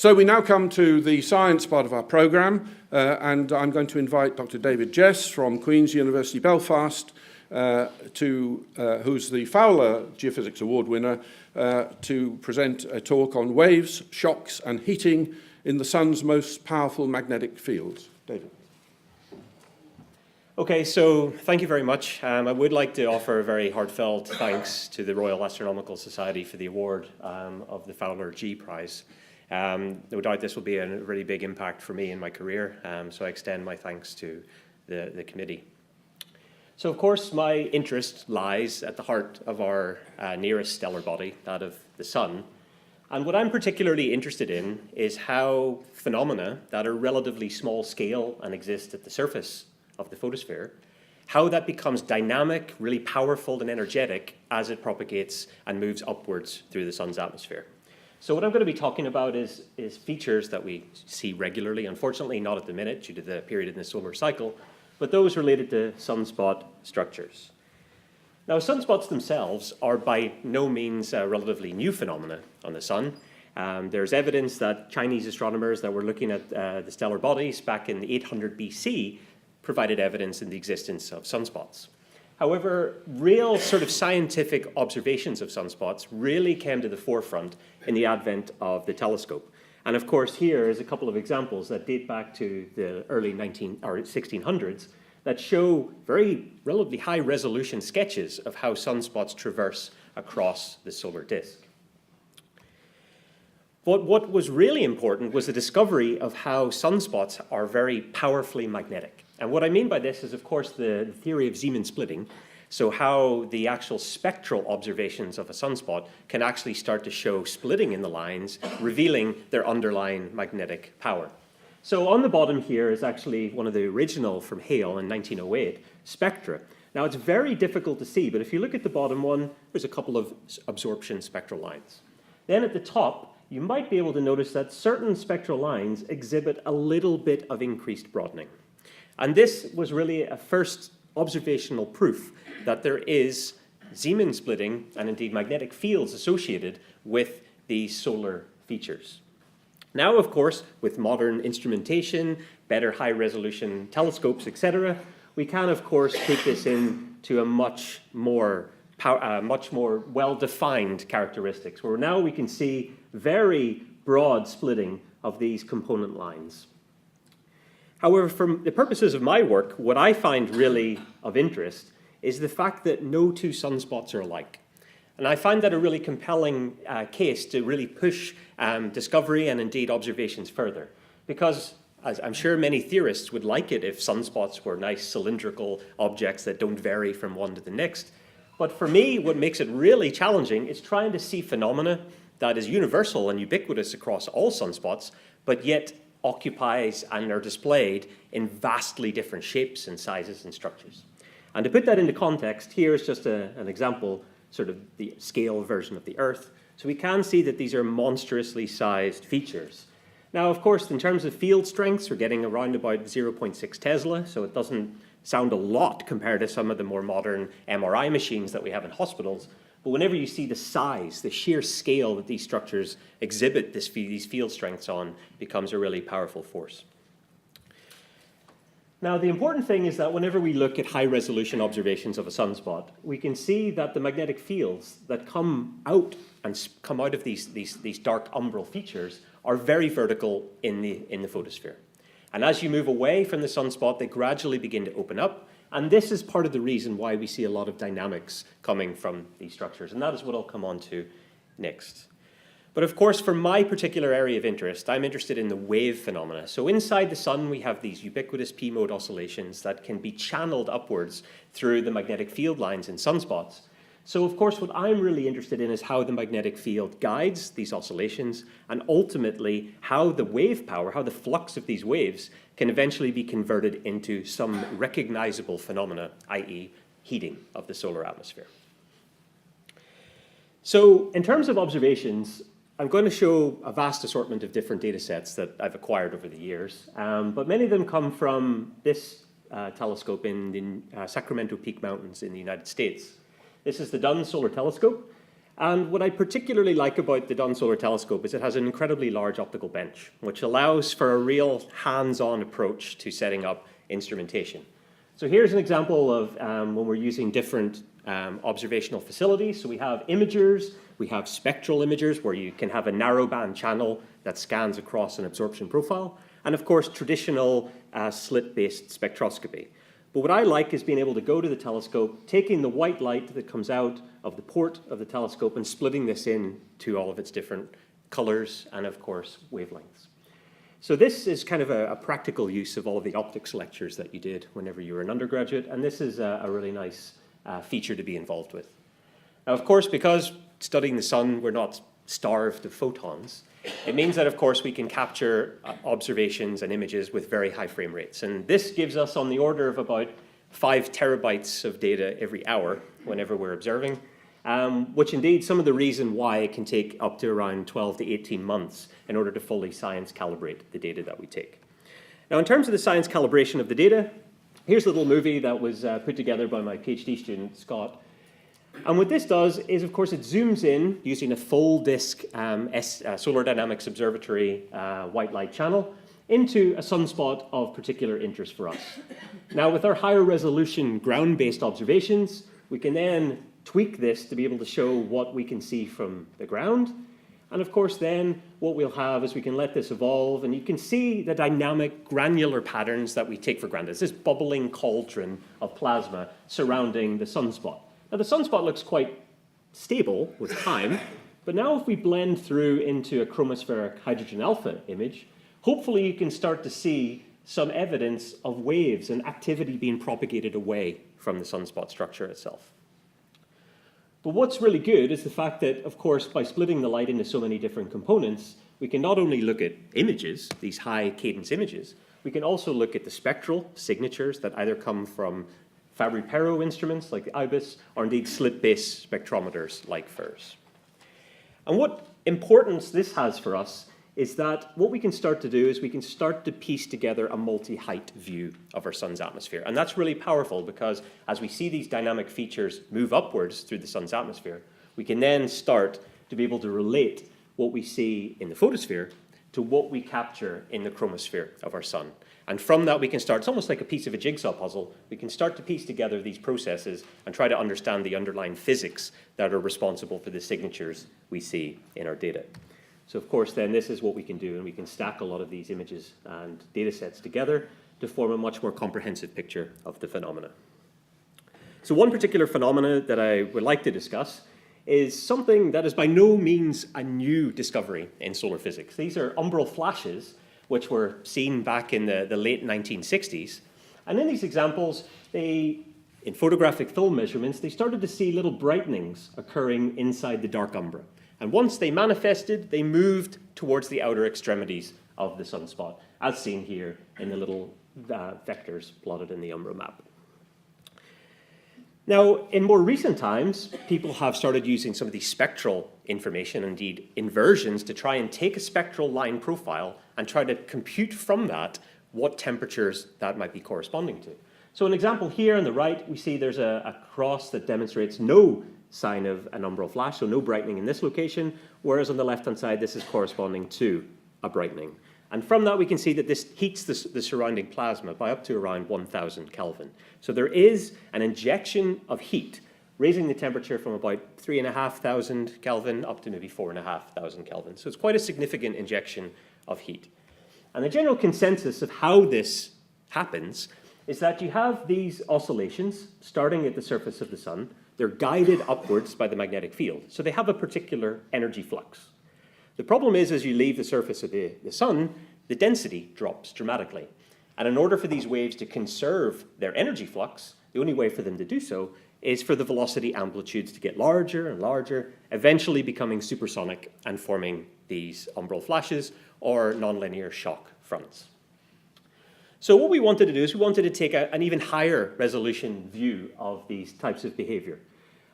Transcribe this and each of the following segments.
So we now come to the science part of our programme, and I'm going to invite Dr. David Jess from Queen's University Belfast, who's the Fowler Geophysics Award winner, to present a talk on waves, shocks and heating in the sun's most powerful magnetic fields. David. Okay, so thank you very much. I would like to offer a very heartfelt thanks to the Royal Astronomical Society for the award of the Fowler G Prize. No doubt this will be a really big impact for me in my career, so I extend my thanks to the committee. So of course my interest lies at the heart of our nearest stellar body, that of the Sun. And what I'm particularly interested in is how phenomena that are relatively small scale and exist at the surface of the photosphere, how that becomes dynamic, really powerful and energetic as it propagates and moves upwards through the Sun's atmosphere. So what I'm going to be talking about is features that we see regularly, unfortunately not at the minute due to the period in the solar cycle, but those related to sunspot structures. Now, sunspots themselves are by no means a relatively new phenomena on the Sun. There's evidence that Chinese astronomers that were looking at the stellar bodies back in 800 BC provided evidence in the existence of sunspots. However, real sort of scientific observations of sunspots really came to the forefront in the advent of the telescope. And of course, here is a couple of examples that date back to the early 1600s that show very relatively high resolution sketches of how sunspots traverse across the solar disk. But what was really important was the discovery of how sunspots are very powerfully magnetic. And what I mean by this is, of course, the theory of Zeeman splitting, so how the actual spectral observations of a sunspot can actually start to show splitting in the lines, revealing their underlying magnetic power. So on the bottom here is actually one of the original from Hale in 1908 spectra. Now it's very difficult to see, but if you look at the bottom one, there's a couple of absorption spectral lines. Then at the top, you might be able to notice that certain spectral lines exhibit a little bit of increased broadening. And this was really a first observational proof that there is Zeeman splitting and indeed magnetic fields associated with these solar features. Now, of course, with modern instrumentation, better high-resolution telescopes, etc., we can, of course, take this into a much more well-defined characteristics, where now we can see very broad splitting of these component lines. However, for the purposes of my work, what I find really of interest is the fact that no two sunspots are alike. And I find that a really compelling case to really push discovery and indeed observations further. Because, as I'm sure many theorists would like it if sunspots were nice cylindrical objects that don't vary from one to the next. But for me, what makes it really challenging is trying to see phenomena that is universal and ubiquitous across all sunspots, but yet occupies and are displayed in vastly different shapes and sizes and structures. And to put that into context, here is just an example, sort of the scale version of the Earth. So we can see that these are monstrously sized features. Now, of course, in terms of field strengths, we're getting around about 0.6 Tesla, so it doesn't sound a lot compared to some of the more modern MRI machines that we have in hospitals. But whenever you see the size, the sheer scale that these structures exhibit these field strengths on becomes a really powerful force. Now, the important thing is that whenever we look at high-resolution observations of a sunspot, we can see that the magnetic fields that come out of these dark umbral features are very vertical in the photosphere. And as you move away from the sunspot, they gradually begin to open up. And this is part of the reason why we see a lot of dynamics coming from these structures. And that is what I'll come on to next. But of course, for my particular area of interest, I'm interested in the wave phenomena. So inside the Sun, we have these ubiquitous P-mode oscillations that can be channeled upwards through the magnetic field lines in sunspots. So of course, what I'm really interested in is how the magnetic field guides these oscillations, and ultimately how the wave power, how the flux of these waves can eventually be converted into some recognizable phenomena, i.e. heating of the solar atmosphere. So in terms of observations, I'm going to show a vast assortment of different data sets that I've acquired over the years, but many of them come from this telescope in the Sacramento Peak Mountains in the United States. This is the Dunn Solar Telescope, And what I particularly like about the Dunn Solar Telescope is it has an incredibly large optical bench, which allows for a real hands-on approach to setting up instrumentation. So here's an example of when we're using different observational facilities. So we have imagers, we have spectral imagers where you can have a narrowband channel that scans across an absorption profile, and of course traditional slit-based spectroscopy. But what I like is being able to go to the telescope, taking the white light that comes out of the port of the telescope and splitting this into all of its different colors and, of course, wavelengths. So this is kind of a practical use of all of the optics lectures that you did whenever you were an undergraduate, and this is a really nice feature to be involved with. Now, of course, because studying the sun, we're not starved of photons, it means that, of course, we can capture observations and images with very high frame rates. And this gives us on the order of about 5 terabytes of data every hour whenever we're observing, which indeed some of the reason why it can take up to around 12 to 18 months in order to fully science calibrate the data that we take. Now, in terms of the science calibration of the data, here's a little movie that was put together by my PhD student, Scott. And what this does is, of course, it zooms in using a full disk Solar Dynamics Observatory white light channel into a sunspot of particular interest for us. Now, with our higher resolution ground-based observations, we can then tweak this to be able to show what we can see from the ground. And of course, then what we'll have is we can let this evolve, and you can see the dynamic granular patterns that we take for granted. It's this bubbling cauldron of plasma surrounding the sunspot. Now, the sunspot looks quite stable with time, but now if we blend through into a chromospheric hydrogen alpha image, hopefully you can start to see some evidence of waves and activity being propagated away from the sunspot structure itself. But what's really good is the fact that, of course, by splitting the light into so many different components, we can not only look at images, these high cadence images, we can also look at the spectral signatures that either come from Fabry-Perot instruments like the IBIS, or indeed slit-based spectrometers like FIRS. And what importance this has for us is that what we can start to do is we can start to piece together a multi-height view of our sun's atmosphere. And that's really powerful because as we see these dynamic features move upwards through the sun's atmosphere, we can then start to be able to relate what we see in the photosphere to what we capture in the chromosphere of our sun. And from that, we can start, it's almost like a piece of a jigsaw puzzle, we can start to piece together these processes and try to understand the underlying physics that are responsible for the signatures we see in our data. So of course, then this is what we can do, and we can stack a lot of these images and data sets together to form a much more comprehensive picture of the phenomena. So one particular phenomena that I would like to discuss is something that is by no means a new discovery in solar physics. These are umbral flashes, which were seen back in the late 1960s. And in these examples, in photographic film measurements, they started to see little brightenings occurring inside the dark umbra. And once they manifested, they moved towards the outer extremities of the sunspot, as seen here in the little vectors plotted in the umbra map. Now, in more recent times, people have started using some of the spectral information, indeed inversions, to try and take a spectral line profile and try to compute from that what temperatures that might be corresponding to. So an example here on the right, we see there's a cross that demonstrates no sign of an umbral flash, so no brightening in this location, whereas on the left-hand side, this is corresponding to a brightening. And from that, we can see that this heats the surrounding plasma by up to around 1,000 Kelvin. So there is an injection of heat, raising the temperature from about 3,500 Kelvin up to maybe 4,500 Kelvin. So it's quite a significant injection of heat. And the general consensus of how this happens is that you have these oscillations starting at the surface of the sun. They're guided upwards by the magnetic field. So they have a particular energy flux. The problem is, as you leave the surface of the sun, the density drops dramatically. And in order for these waves to conserve their energy flux, the only way for them to do so is for the velocity amplitudes to get larger and larger, eventually becoming supersonic and forming these umbral flashes or nonlinear shock fronts. So what we wanted to do is we wanted to take an even higher resolution view of these types of behavior.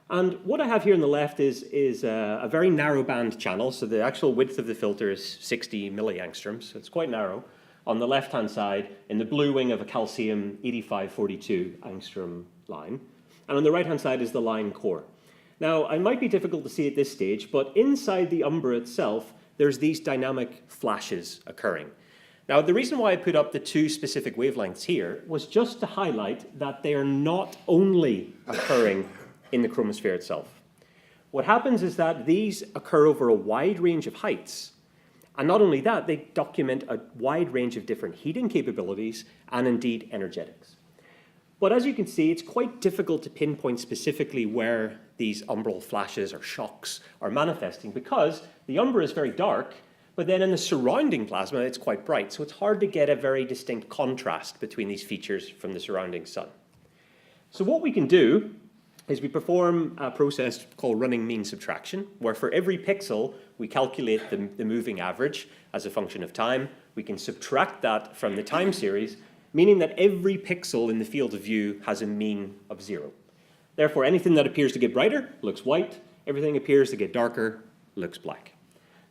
And what I have here on the left is a very narrow band channel. So the actual width of the filter is 60 milliangstroms. So it's quite narrow. On the left-hand side, in the blue wing of a calcium 8542 angstrom line. And on the right-hand side is the line core. Now, it might be difficult to see at this stage, but inside the umbra itself, there's these dynamic flashes occurring. Now, the reason why I put up the two specific wavelengths here was just to highlight that they are not only occurring in the chromosphere itself. What happens is that these occur over a wide range of heights. And not only that, they document a wide range of different heating capabilities and indeed energetics. But as you can see, it's quite difficult to pinpoint specifically where these umbral flashes or shocks are manifesting because the umbra is very dark, but then in the surrounding plasma, it's quite bright. So it's hard to get a very distinct contrast between these features from the surrounding sun. So what we can do is we perform a process called running mean subtraction, where for every pixel, we calculate the moving average as a function of time. We can subtract that from the time series, meaning that every pixel in the field of view has a mean of 0. Therefore, anything that appears to get brighter looks white. Everything appears to get darker looks black.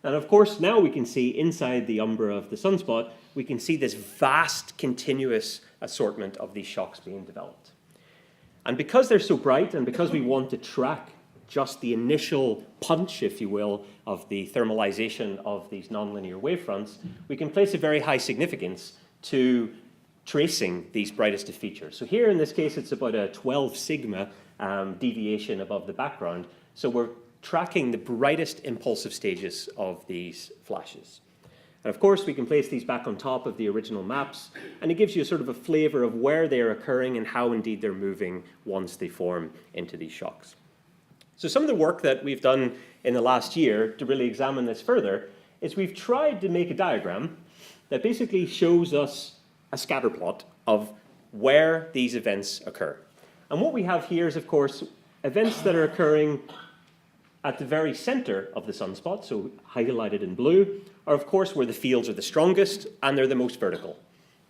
And of course, now we can see inside the umbra of the sunspot, we can see this vast continuous assortment of these shocks being developed. And because they're so bright, and because we want to track just the initial punch, if you will, of the thermalization of these nonlinear wavefronts, we can place a very high significance to tracing these brightest of features. So here in this case, it's about a 12 sigma deviation above the background. So we're tracking the brightest impulsive stages of these flashes. And of course, we can place these back on top of the original maps, and it gives you sort of a flavor of where they're occurring and how indeed they're moving once they form into these shocks. So some of the work that we've done in the last year to really examine this further is we've tried to make a diagram that basically shows us a scatter plot of where these events occur. And what we have here is, of course, events that are occurring at the very center of the sunspot, so highlighted in blue, are of course where the fields are the strongest and they're the most vertical.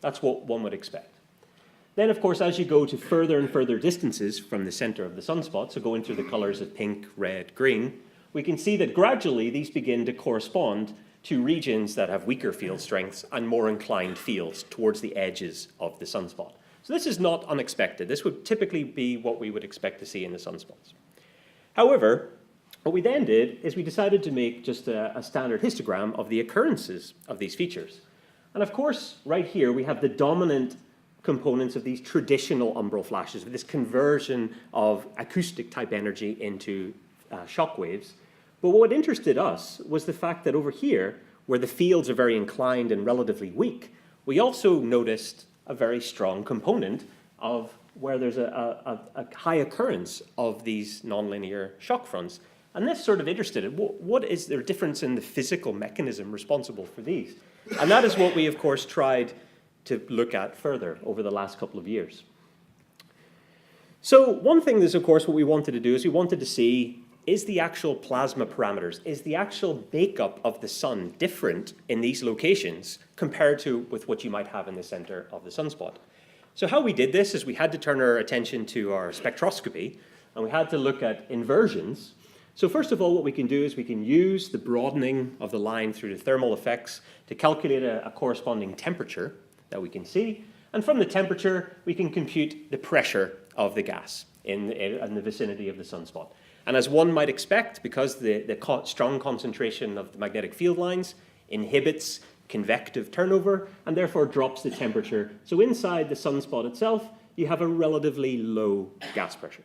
That's what one would expect. Then, of course, as you go to further and further distances from the center of the sunspot, so going through the colors of pink, red, green, we can see that gradually these begin to correspond to regions that have weaker field strengths and more inclined fields towards the edges of the sunspot. So this is not unexpected. This would typically be what we would expect to see in the sunspots. However, what we then did is we decided to make just a standard histogram of the occurrences of these features. And of course, right here, we have the dominant components of these traditional umbral flashes, with this conversion of acoustic type energy into shock waves. But what interested us was the fact that over here, where the fields are very inclined and relatively weak, we also noticed a very strong component of where there's a high occurrence of these nonlinear shock fronts. And this sort of interested in what is there difference in the physical mechanism responsible for these? And that is what we, of course, tried to look at further over the last couple of years. So one thing is, of course, what we wanted to do is we wanted to see, is the actual plasma parameters, is the actual makeup of the sun different in these locations compared to with what you might have in the center of the sunspot? So how we did this is we had to turn our attention to our spectroscopy, and we had to look at inversions. So first of all, what we can do is we can use the broadening of the line through the thermal effects to calculate a corresponding temperature that we can see. And from the temperature, we can compute the pressure of the gas in the vicinity of the sunspot. And as one might expect, because the strong concentration of the magnetic field lines inhibits convective turnover and therefore drops the temperature. So inside the sunspot itself, you have a relatively low gas pressure.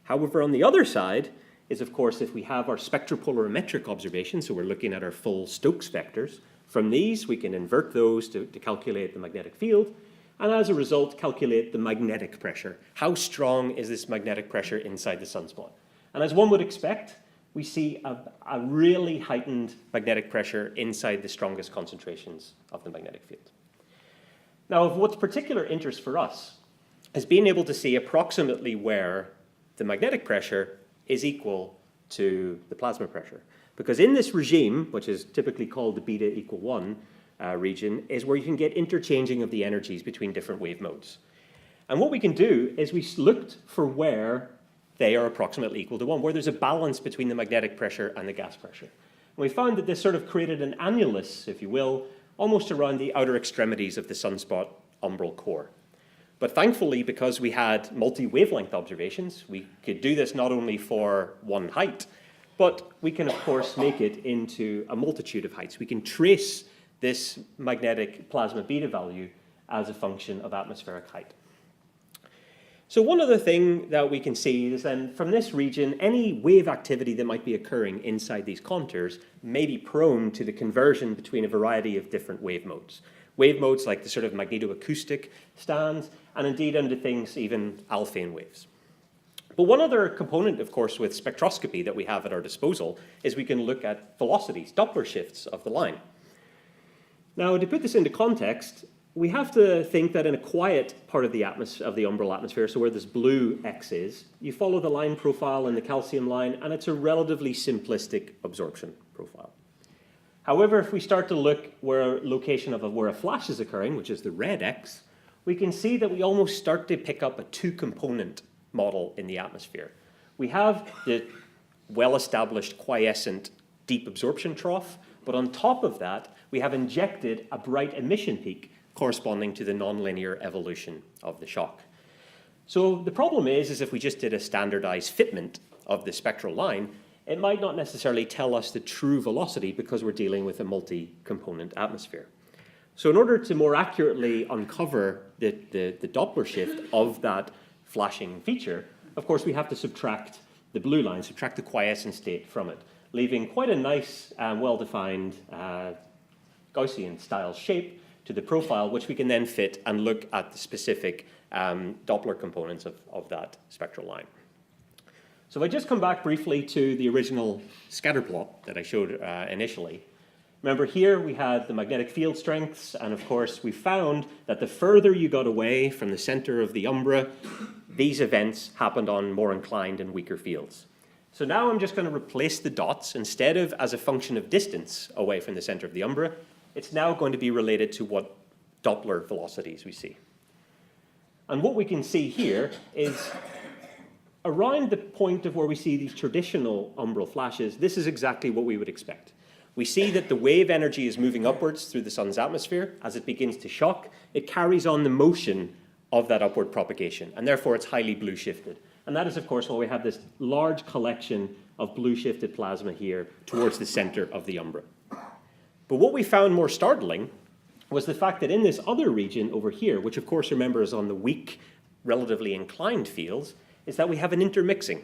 However, on the other side is, of course, if we have our spectropolarimetric observations, so we're looking at our full Stokes vectors, from these we can invert those to calculate the magnetic field, and as a result calculate the magnetic pressure. How strong is this magnetic pressure inside the sunspot? And as one would expect, we see a really heightened magnetic pressure inside the strongest concentrations of the magnetic field. Now, of what's particular interest for us is being able to see approximately where the magnetic pressure is equal to the plasma pressure. Because in this regime, which is typically called the beta equal 1 region, is where you can get interchanging of the energies between different wave modes. And what we can do is we looked for where they are approximately equal to 1, where there's a balance between the magnetic pressure and the gas pressure. And we found that this sort of created an annulus, if you will, almost around the outer extremities of the sunspot umbral core. But thankfully, because we had multi-wavelength observations, we could do this not only for one height, but we can, of course, make it into a multitude of heights. We can trace this magnetic plasma beta value as a function of atmospheric height. So one other thing that we can see is then from this region, any wave activity that might be occurring inside these contours may be prone to the conversion between a variety of different wave modes. Wave modes like the sort of magnetoacoustic stands, and indeed under things even Alfvén waves. But one other component, of course, with spectroscopy that we have at our disposal is we can look at velocities, Doppler shifts of the line. Now, to put this into context, we have to think that in a quiet part of the umbral atmosphere, so where this blue X is, you follow the line profile in the calcium line, and it's a relatively simplistic absorption profile. However, if we start to look where location of where a flash is occurring, which is the red X, we can see that we almost start to pick up a two-component model in the atmosphere. We have the well-established quiescent deep absorption trough, but on top of that, we have injected a bright emission peak corresponding to the nonlinear evolution of the shock. So the problem is if we just did a standardized fitment of the spectral line, it might not necessarily tell us the true velocity because we're dealing with a multi-component atmosphere. So in order to more accurately uncover the Doppler shift of that flashing feature, of course we have to subtract the blue line, subtract the quiescent state from it, leaving quite a nice, well-defined Gaussian style shape to the profile, which we can then fit and look at the specific Doppler components of that spectral line. So if I just come back briefly to the original scatter plot that I showed initially, remember here we had the magnetic field strengths, and of course we found that the further you got away from the center of the umbra, these events happened on more inclined and weaker fields. So now I'm just going to replace the dots. Instead of as a function of distance away from the center of the umbra, it's now going to be related to what Doppler velocities we see. And what we can see here is around the point of where we see these traditional umbral flashes, this is exactly what we would expect. We see that the wave energy is moving upwards through the sun's atmosphere. As it begins to shock, it carries on the motion of that upward propagation, and therefore it's highly blue shifted. And that is, of course, why we have this large collection of blue shifted plasma here towards the center of the umbra. But what we found more startling was the fact that in this other region over here, which of course remember is on the weak, relatively inclined fields, is that we have an intermixing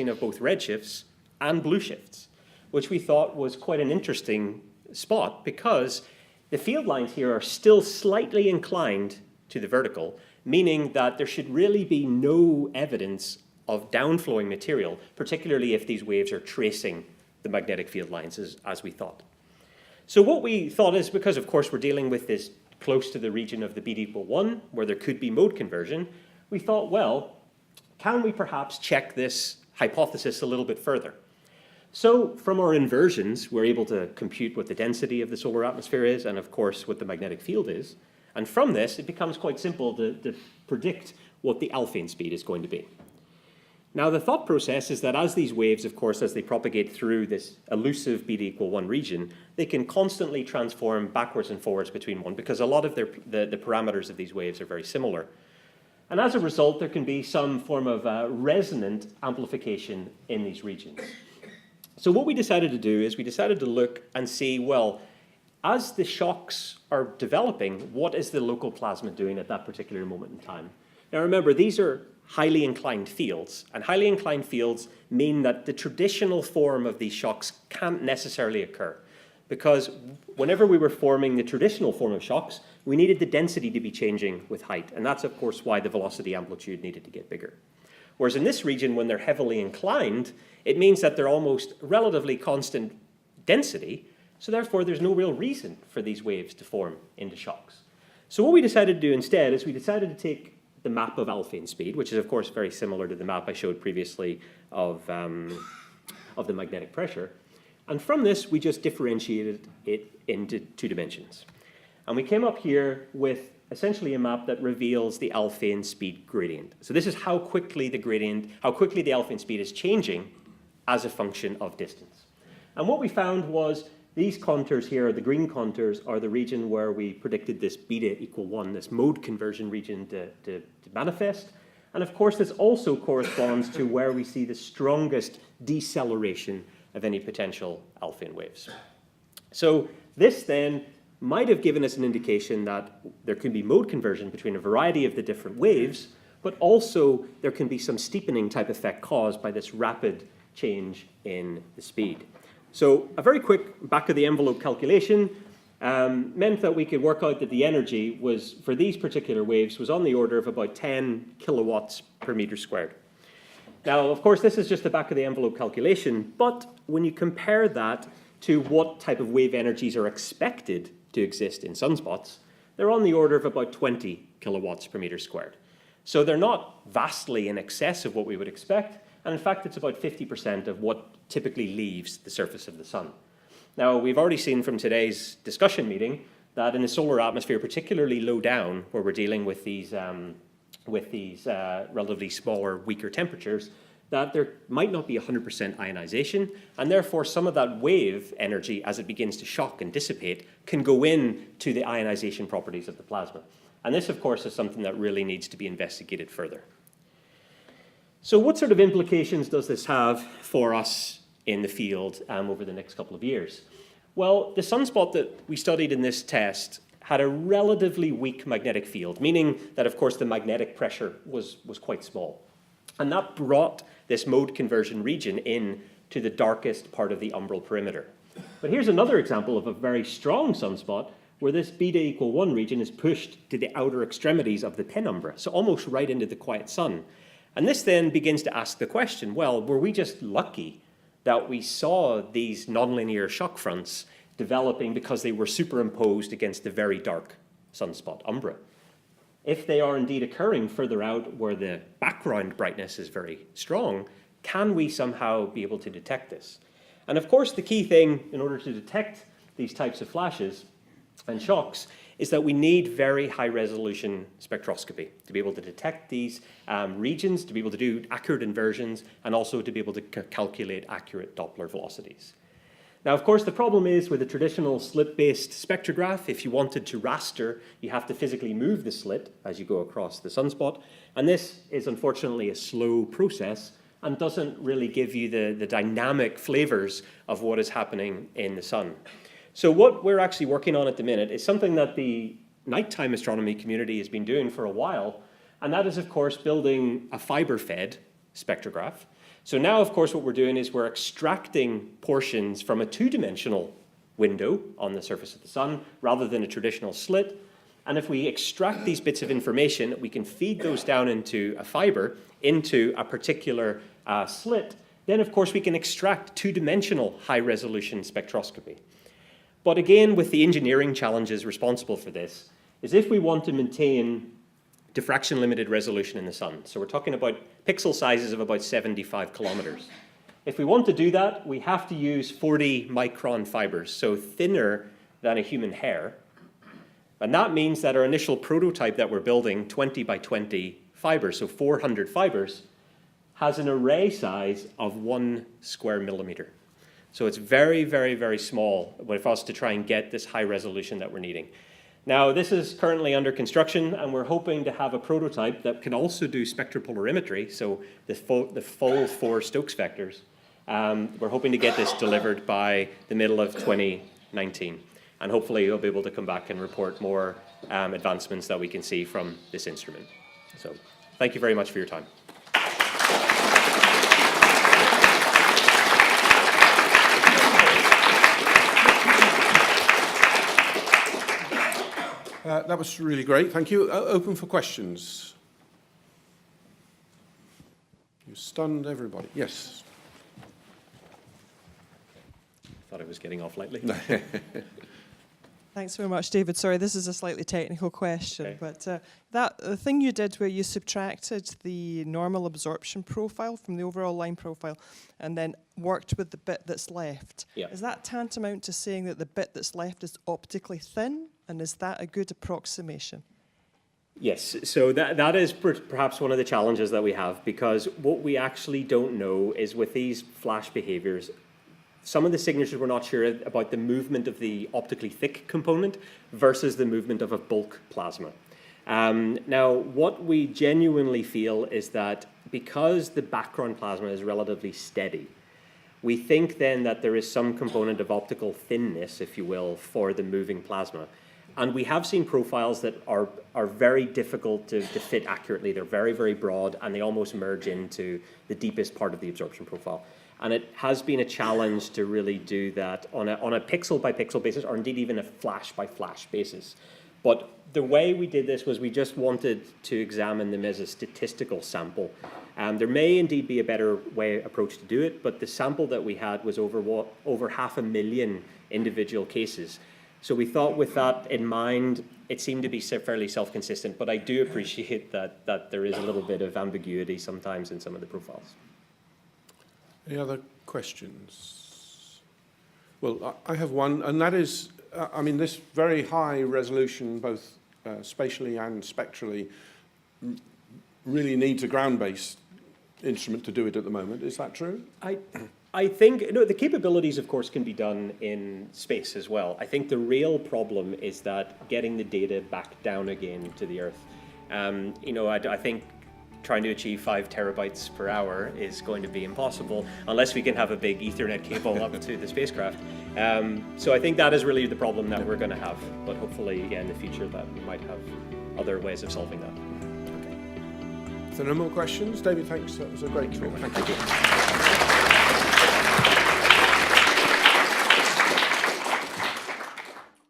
of both redshifts and blue shifts, which we thought was quite an interesting spot because the field lines here are still slightly inclined to the vertical, meaning that there should really be no evidence of downflowing material, particularly if these waves are tracing the magnetic field lines as we thought. So what we thought is, because of course we're dealing with this close to the region of the beta equal 1, where there could be mode conversion, we thought, well, can we perhaps check this hypothesis a little bit further? So from our inversions, we're able to compute what the density of the solar atmosphere is, and of course what the magnetic field is. And from this, it becomes quite simple to predict what the Alfvén speed is going to be. Now, the thought process is that as these waves, of course, as they propagate through this elusive beta equal 1 region, they can constantly transform backwards and forwards between one because a lot of the parameters of these waves are very similar. And as a result, there can be some form of resonant amplification in these regions. So what we decided to do is we decided to look and see, well, as the shocks are developing, what is the local plasma doing at that particular moment in time? Now remember, these are highly inclined fields, and highly inclined fields mean that the traditional form of these shocks can't necessarily occur, because whenever we were forming the traditional form of shocks, we needed the density to be changing with height, and that's of course why the velocity amplitude needed to get bigger. Whereas in this region, when they're heavily inclined, it means that they're almost relatively constant density, so therefore there's no real reason for these waves to form into shocks. So what we decided to do instead is we decided to take the map of Alfvén speed, which is of course very similar to the map I showed previously of the magnetic pressure. And from this, we just differentiated it into 2 dimensions. And we came up here with essentially a map that reveals the Alfvén speed gradient. So this is how quickly the Alfvén speed is changing as a function of distance. And what we found was These contours here, the green contours, are the region where we predicted this beta equal 1, this mode conversion region to manifest. And of course, this also corresponds to where we see the strongest deceleration of any potential Alfvén waves. So this then might have given us an indication that there can be mode conversion between a variety of the different waves, but also there can be some steepening type effect caused by this rapid change in the speed. So a very quick back-of-the-envelope calculation meant that we could work out that the energy was, for these particular waves, was on the order of about 10 kilowatts per meter squared. Now, of course, this is just a back-of-the-envelope calculation, but when you compare that to what type of wave energies are expected to exist in sunspots, they're on the order of about 20 kilowatts per meter squared. So they're not vastly in excess of what we would expect, and in fact, it's about 50% of what typically leaves the surface of the sun. Now, we've already seen from today's discussion meeting that in the solar atmosphere, particularly low down, where we're dealing with these relatively smaller, weaker temperatures, that there might not be 100% ionization, and therefore some of that wave energy, as it begins to shock and dissipate, can go into the ionization properties of the plasma. And this, of course, is something that really needs to be investigated further. So what sort of implications does this have for us in the field over the next couple of years? Well, the sunspot that we studied in this test had a relatively weak magnetic field, meaning that, of course, the magnetic pressure was quite small. And that brought this mode conversion region in to the darkest part of the umbral perimeter. But here's another example of a very strong sunspot where this beta equal 1 region is pushed to the outer extremities of the penumbra, so almost right into the quiet sun. And this then begins to ask the question, well, were we just lucky that we saw these nonlinear shock fronts developing because they were superimposed against the very dark sunspot umbra? If they are indeed occurring further out where the background brightness is very strong, can we somehow be able to detect this? And of course, the key thing in order to detect these types of flashes and shocks is that we need very high resolution spectroscopy to be able to detect these regions, to be able to do accurate inversions, and also to be able to calculate accurate Doppler velocities. Now, of course, the problem is with a traditional slit-based spectrograph, if you wanted to raster, you have to physically move the slit as you go across the sunspot. And this is unfortunately a slow process and doesn't really give you the dynamic flavors of what is happening in the sun. So what we're actually working on at the minute is something that the nighttime astronomy community has been doing for a while, and that is, of course, building a fiber-fed spectrograph. So now, of course, what we're doing is we're extracting portions from a two-dimensional window on the surface of the sun rather than a traditional slit. And if we extract these bits of information, we can feed those down into a fiber, into a particular slit. Then, of course, we can extract two-dimensional high-resolution spectroscopy. But again, with the engineering challenges responsible for this, is if we want to maintain diffraction-limited resolution in the sun. So we're talking about pixel sizes of about 75 kilometers. If we want to do that, we have to use 40 micron fibers, so thinner than a human hair. And that means that our initial prototype that we're building, 20 by 20 fibers, so 400 fibers, has an array size of 1 square millimeter. So it's very, very, very small for us to try and get this high resolution that we're needing. Now, this is currently under construction, and we're hoping to have a prototype that can also do spectropolarimetry, so the full 4 Stokes vectors. We're hoping to get this delivered by the middle of 2019. And hopefully you'll be able to come back and report more advancements that we can see from this instrument. So thank you very much for your time. That was really great. Thank you. Open for questions. You stunned everybody. Yes. Thought I was getting off lightly. Thanks very much, David. Sorry, this is a slightly technical question, Okay. but the thing you did where you subtracted the normal absorption profile from the overall line profile and then worked with the bit that's left, Yeah. is that tantamount to saying that the bit that's left is optically thin? And is that a good approximation? Yes, so that is perhaps one of the challenges that we have, because what we actually don't know is with these flash behaviors, some of the signatures were not sure about the movement of the optically thick component versus the movement of a bulk plasma. Now, what we genuinely feel is that because the background plasma is relatively steady, we think then that there is some component of optical thinness, if you will, for the moving plasma. And we have seen profiles that are very difficult to fit accurately. They're very, very broad, and they almost merge into the deepest part of the absorption profile. And it has been a challenge to really do that on a pixel-by-pixel basis, or indeed even a flash-by-flash basis. But the way we did this was we just wanted to examine them as a statistical sample. There may indeed be a better approach to do it, but the sample that we had was over 500,000 individual cases. So we thought with that in mind, it seemed to be fairly self-consistent, but I do appreciate that there is a little bit of ambiguity sometimes in some of the profiles. Any other questions? Well, I have one, and that is, I mean, this very high resolution, both spatially and spectrally, really needs a ground-based instrument to do it at the moment. Is that true? I think, no, the capabilities, of course, can be done in space as well. I think the real problem is that getting the data back down again to the Earth. I think trying to achieve 5 terabytes per hour is going to be impossible unless we can have a big Ethernet cable up to the spacecraft. So I think that is really the problem that we're going to have. But hopefully, yeah, in the future, that we might have other ways of solving that. If there are no more questions, David, thanks. That was a great talk. Thank you.